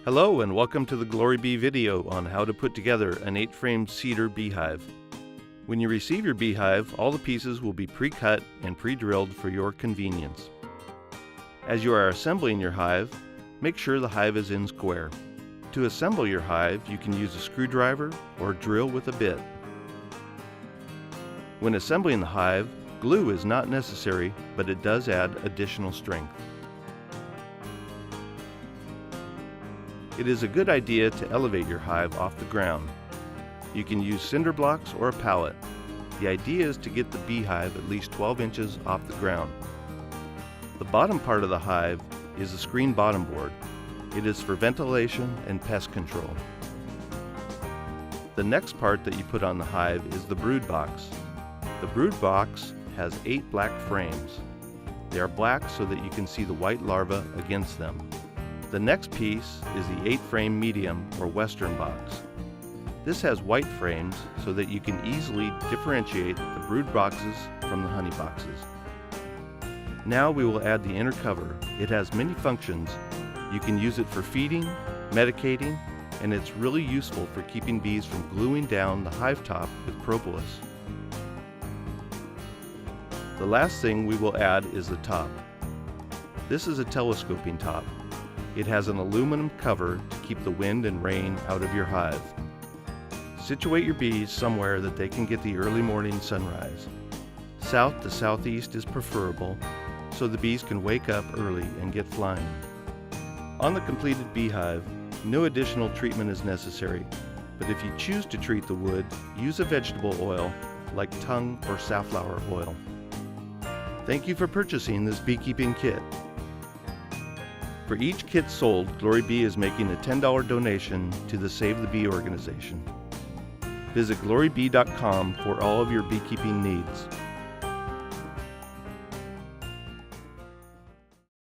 Hello and welcome to the GloryBee video on how to put together an 8-frame cedar beehive. When you receive your beehive, all the pieces will be pre-cut and pre-drilled for your convenience. As you are assembling your hive, make sure the hive is in square. To assemble your hive, you can use a screwdriver or drill with a bit. When assembling the hive, glue is not necessary, but it does add additional strength. It is a good idea to elevate your hive off the ground. You can use cinder blocks or a pallet. The idea is to get the beehive at least 12 inches off the ground. The bottom part of the hive is a screen bottom board. It is for ventilation and pest control. The next part that you put on the hive is the brood box. The brood box has 8 black frames. They are black so that you can see the white larvae against them. The next piece is the 8-frame medium or Western box. This has white frames so that you can easily differentiate the brood boxes from the honey boxes. Now we will add the inner cover. It has many functions. You can use it for feeding, medicating, and it's really useful for keeping bees from gluing down the hive top with propolis. The last thing we will add is the top. This is a telescoping top. It has an aluminum cover to keep the wind and rain out of your hive. Situate your bees somewhere that they can get the early morning sunrise. South to southeast is preferable, so the bees can wake up early and get flying. On the completed beehive, no additional treatment is necessary, but if you choose to treat the wood, use a vegetable oil like tongue or safflower oil. Thank you for purchasing this beekeeping kit. For each kit sold, GloryBee is making a $10 donation to the Save the Bee organization. Visit glorybee.com for all of your beekeeping needs.